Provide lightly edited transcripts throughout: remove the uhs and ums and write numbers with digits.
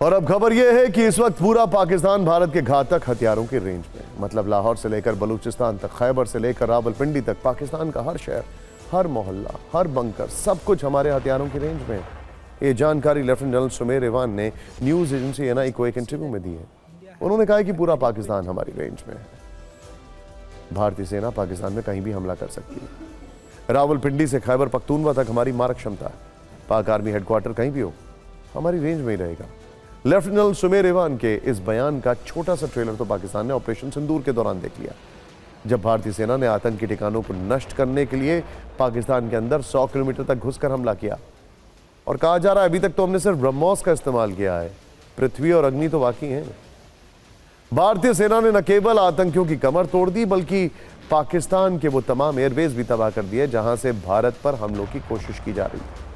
और अब खबर यह है कि इस वक्त पूरा पाकिस्तान भारत के घातक हथियारों की रेंज में, मतलब लाहौर से लेकर बलूचिस्तान तक, खैबर से लेकर रावलपिंडी तक, पाकिस्तान का हर शहर, हर मोहल्ला, हर बंकर, सब कुछ हमारे हथियारों की रेंज में है। ये जानकारी लेफ्टिनेंट जनरल सुमेर इवान ने न्यूज एजेंसी एनआई को एक इंटरव्यू में दी है। उन्होंने कहा कि पूरा पाकिस्तान हमारी रेंज में है। भारतीय सेना पाकिस्तान में कहीं भी हमला कर सकती है। रावलपिंडी से खैबर पख्तूनवा तक हमारी मारक क्षमता है। पाक आर्मी हेडक्वार्टर कहीं भी हो, हमारी रेंज में ही रहेगा। लेफ्टिनेंट जनरल सुमेर इवान के इस बयान का छोटा सा ट्रेलर तो पाकिस्तान ने ऑपरेशन सिंदूर के दौरान देख लिया, जब भारतीय सेना ने आतंकी ठिकानों को नष्ट करने के लिए पाकिस्तान के अंदर 100 किलोमीटर तक घुसकर हमला किया। और कहा जा रहा है अभी तक तो हमने सिर्फ ब्रह्मोस का इस्तेमाल किया है, पृथ्वी और अग्नि तो बाकी हैं। भारतीय सेना ने न केवल आतंकियों की कमर तोड़ दी, बल्कि पाकिस्तान के वो तमाम एयरबेस भी तबाह कर दिए जहां से भारत पर हमलों की कोशिश की जा रही है।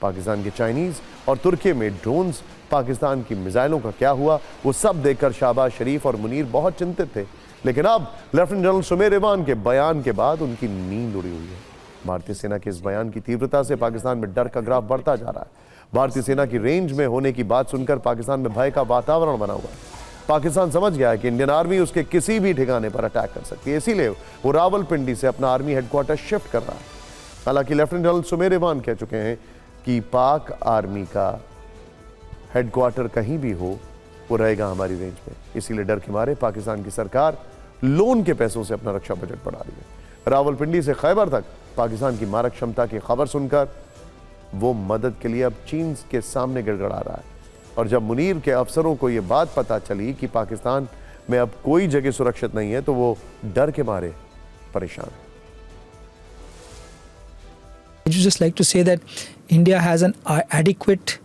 पाकिस्तान के चाइनीज और तुर्की में ड्रोन्स, पाकिस्तान की मिसाइलों का क्या हुआ, वो सब देखकर शाहबाज शरीफ और मुनीर बहुत चिंतित थे। लेकिन अब लेफ्टिनेंट जनरल सुमेर इवान के बयान के बाद उनकी नींद उड़ी हुई है। भारतीय सेना के इस बयान की तीव्रता से पाकिस्तान में डर का ग्राफ बढ़ता जा रहा है। भारतीय सेना की रेंज में होने की बात सुनकर पाकिस्तान में भय का वातावरण बना हुआ है। पाकिस्तान समझ गया है कि इंडियन आर्मी उसके किसी भी ठिकाने पर अटैक कर सकती है, इसीलिए वो रावलपिंडी से अपना आर्मी हेडक्वार्टर शिफ्ट कर रहा है। हालांकि लेफ्टिनेंट जनरल सुमेर इवान कह चुके हैं कि पाक आर्मी का हेडक्वार्टर कहीं भी हो, वो रहेगा हमारी रेंज में। इसीलिए डर के मारे पाकिस्तान की सरकार लोन के पैसों से अपना रक्षा बजट बढ़ा रही है। रावलपिंडी से खैबर तक पाकिस्तान की मारक क्षमता की खबर सुनकर वो मदद के लिए अब चीन के सामने गिड़गिड़ा रहा है। और जब मुनीर के अफसरों को यह बात पता चली कि पाकिस्तान में अब कोई जगह सुरक्षित नहीं है, तो वो डर के मारे परेशान है। I'd just like to say that India has an adequate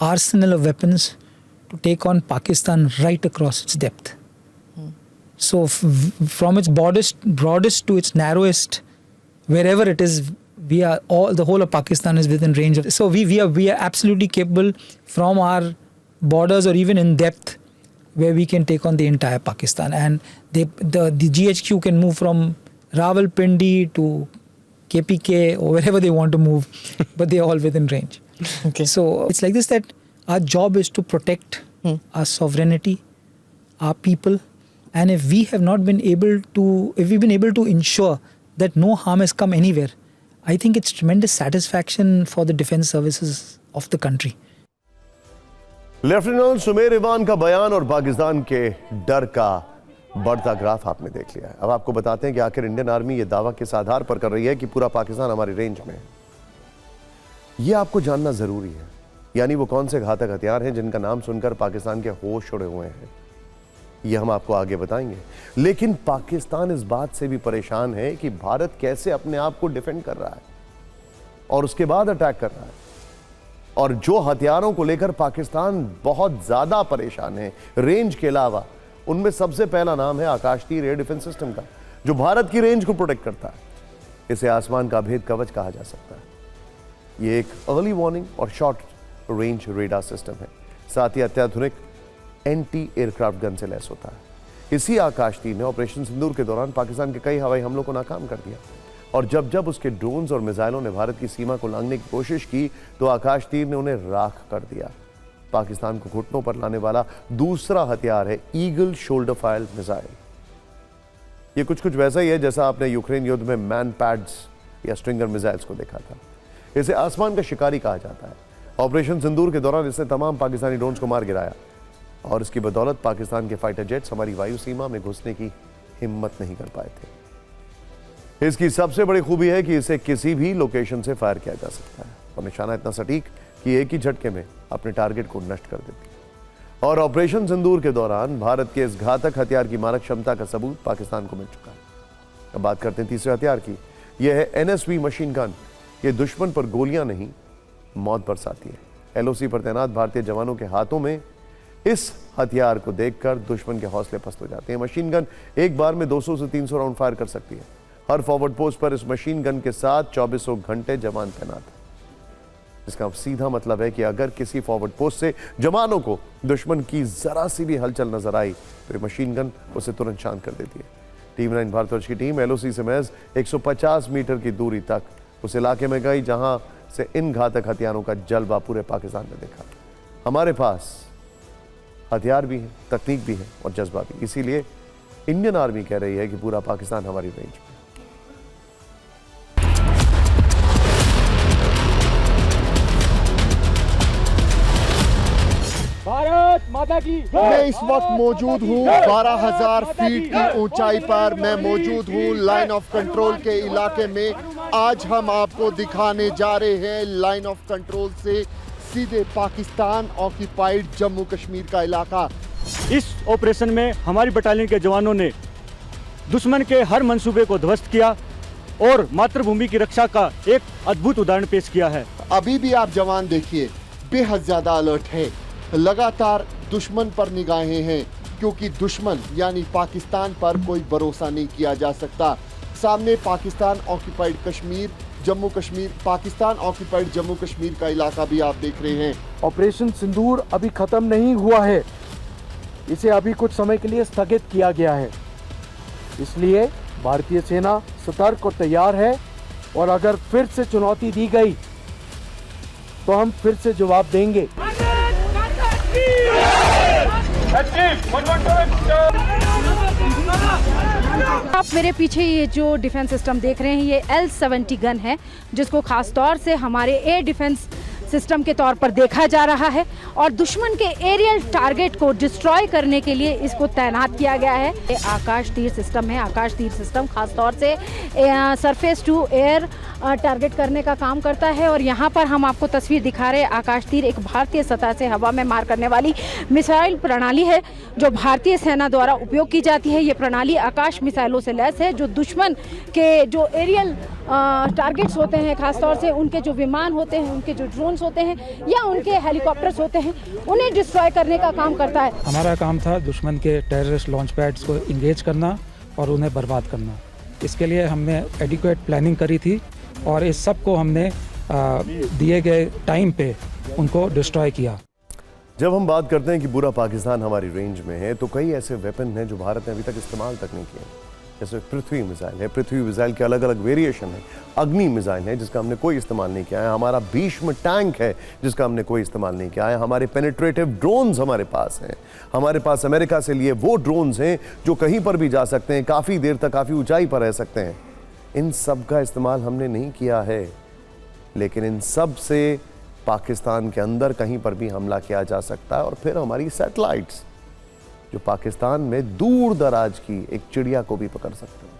arsenal of weapons to take on Pakistan right across its depth. So from its broadest to its narrowest, wherever it is, the whole of Pakistan is within range of. So we are absolutely capable from our borders or even in depth, where we can take on the entire Pakistan. And the GHQ can move from Rawalpindi to KPK or wherever they want to move, but they're all within range. Okay. So it's like this, that our job is to protect our sovereignty, our people, and if we've been able to ensure that no harm has come anywhere, I think it's tremendous satisfaction for the defense services of the country. Lieutenant Sumer Ivan का बयान और पाकिस्तान के डर का बढ़ता graph आपने देख लिया है। अब आपको बताते हैं कि आखिर इंडियन आर्मी ये दावा किस आधार पर कर रही है कि पूरा पाकिस्तान हमारी रेंज में है। ये आपको जानना जरूरी है। यानी वो कौन से घातक हथियार हैं जिनका नाम सुनकर पाकिस्तान के होश उड़े हुए हैं, ये हम आपको आगे बताएंगे। लेकिन पाकिस्तान इस बात से भी परेशान है कि भारत कैसे अपने आप को डिफेंड कर रहा है और उसके बाद अटैक कर रहा है। और जो हथियारों को लेकर पाकिस्तान बहुत ज्यादा परेशान है रेंज के अलावा, उनमें सबसे पहला नाम है आकाश तीर एयर डिफेंस सिस्टम का, जो भारत की रेंज को प्रोटेक्ट करता है। इसे आसमान का अभेद कवच कहा जा सकता है। यह एक अर्ली वार्निंग और शॉर्ट रेंज रेडार सिस्टम है, साथ ही अत्याधुनिक एंटी एयरक्राफ्ट गन से लैस होता है। इसी आकाश तीर ने ऑपरेशन सिंदूर के दौरान पाकिस्तान के कई हवाई हमलों को नाकाम कर दिया। और जब उसके ड्रोन्स और मिसाइलों ने भारत की सीमा को लांघने की कोशिश की, तो आकाश तीर ने उन्हें राख कर दिया। पाकिस्तान को घुटनों पर लाने वाला दूसरा हथियार है ईगल शोल्डर फायर मिसाइल। यह कुछ वैसा ही है जैसा आपने यूक्रेन युद्ध में मैन पैड्स या स्ट्रिंगर मिसाइल्स को देखा था। इसे आसमान का शिकारी कहा जाता है। ऑपरेशन सिंदूर के दौरान इसने तमाम पाकिस्तानी ड्रोन्स को मार गिराया और इसकी बदौलत पाकिस्तान के फाइटर जेट्स हमारी वायु सीमा में घुसने की हिम्मत नहीं कर पाए थे। इसकी सबसे बड़ी खूबी है कि इसे किसी भी लोकेशन से फायर किया जा सकता है और निशाना इतना सटीक कि एक ही झटके में अपने टारगेट को नष्ट कर देती है। और ऑपरेशन सिंदूर के दौरान भारत के इस घातक हथियार की मारक क्षमता का सबूत पाकिस्तान को मिल चुका है। अब बात करते हैं तीसरे हथियार की। यह है NSV मशीन गन। ये दुश्मन पर गोलियां नहीं, मौत बरसाती है। LOC पर तैनात भारतीय जवानों के हाथों में इस हथियार को देखकर दुश्मन के हौसले पस्त हो जाते हैं। मशीन गन एक बार में 200 से 300 राउंड फायर कर सकती है। हर फॉरवर्ड पोस्ट पर इस मशीन गन के साथ 2400 घंटे जवान तैनात है। इसका सीधा मतलब है कि अगर किसी फॉरवर्ड पोस्ट से जवानों को दुश्मन की जरा सी भी हलचल नजर आई, तो ये मशीन गन उसे तुरंत शांत कर देती है। टीम 9 भारतवर्ष की टीम LOC से महज 150 मीटर की दूरी तक उस इलाके में गई जहां से इन घातक हथियारों का जलवा पूरे पाकिस्तान ने देखा। हमारे पास हथियार भी हैं, तकनीक भी है और जज्बा भी। इसीलिए इंडियन आर्मी कह रही है कि पूरा पाकिस्तान हमारी रेंज में। भारत माता की। मैं इस वक्त मौजूद हूँ 12,000 फीट की ऊंचाई पर। मैं मौजूद हूँ लाइन ऑफ कंट्रोल के इलाके में। आज हम आपको दिखाने जा रहे हैं लाइन ऑफ कंट्रोल से सीधे पाकिस्तान ऑक्यूपाइड जम्मू कश्मीर का इलाका। इस ऑपरेशन में हमारी बटालियन के जवानों ने दुश्मन के हर मंसूबे को ध्वस्त किया और मातृभूमि की रक्षा का एक अद्भुत उदाहरण पेश किया है। अभी भी आप जवान देखिए, बेहद ज्यादा अलर्ट है, लगातार दुश्मन पर निगाहें हैं, क्योंकि दुश्मन यानी पाकिस्तान पर कोई भरोसा नहीं किया जा सकता। सामने पाकिस्तान ऑक्यूपाइड कश्मीर, जम्मू कश्मीर, पाकिस्तान ऑक्यूपाइड जम्मू कश्मीर का इलाका भी आप देख रहे हैं। ऑपरेशन सिंदूर अभी खत्म नहीं हुआ है, इसे अभी कुछ समय के लिए स्थगित किया गया है। इसलिए भारतीय सेना सतर्क और तैयार है, और अगर फिर से चुनौती दी गई तो हम फिर से जवाब देंगे। आप मेरे पीछे ये जो डिफेंस सिस्टम देख रहे हैं, ये L-70 गन है, जिसको खास तौर से हमारे एयर डिफेंस सिस्टम के तौर पर देखा जा रहा है, और दुश्मन के एरियल टारगेट को डिस्ट्रॉय करने के लिए इसको तैनात किया गया है। ये आकाश तीर सिस्टम है। आकाश तीर सिस्टम खास तौर से सरफेस टू एयर टारगेट करने का काम करता है, और यहाँ पर हम आपको तस्वीर दिखा रहे हैं। आकाश तीर एक भारतीय सतह से हवा में मार करने वाली मिसाइल प्रणाली है, जो भारतीय सेना द्वारा उपयोग की जाती है। ये प्रणाली आकाश मिसाइलों से लैस है, जो दुश्मन के जो एरियल टारगेट्स होते हैं, खासतौर से उनके जो विमान होते हैं, उनके जो ड्रोन्स होते हैं या उनके हेलीकॉप्टर्स होते हैं, उन्हें डिस्ट्रॉय करने का काम करता है। हमारा काम था दुश्मन के टेररिस्ट लॉन्च पैड्स को इंगेज करना और उन्हें बर्बाद करना। इसके लिए हमने एडिक्वेट प्लानिंग करी थी, और इस सब को हमने दिए गए टाइम पे उनको डिस्ट्रॉय किया। जब हम बात करते हैं कि पूरा पाकिस्तान हमारी रेंज में है, तो कई ऐसे वेपन हैं जो भारत ने अभी तक इस्तेमाल तक नहीं किए। जैसे पृथ्वी मिसाइल है, पृथ्वी मिसाइल के अलग अलग वेरिएशन है। अग्नि मिसाइल है, जिसका हमने कोई इस्तेमाल नहीं किया है। हमारा भीष्म टैंक है, जिसका हमने कोई इस्तेमाल नहीं किया है। हमारे पेनिट्रेटिव ड्रोन्स हमारे पास हैं। हमारे पास अमेरिका से लिए वो ड्रोन्स हैं जो कहीं पर भी जा सकते हैं, काफ़ी देर तक काफ़ी ऊंचाई पर रह सकते हैं। इन सब का इस्तेमाल हमने नहीं किया है, लेकिन इन सब से पाकिस्तान के अंदर कहीं पर भी हमला किया जा सकता है। और फिर हमारी सैटेलाइट्स जो पाकिस्तान में दूर दराज की एक चिड़िया को भी पकड़ सकते हैं।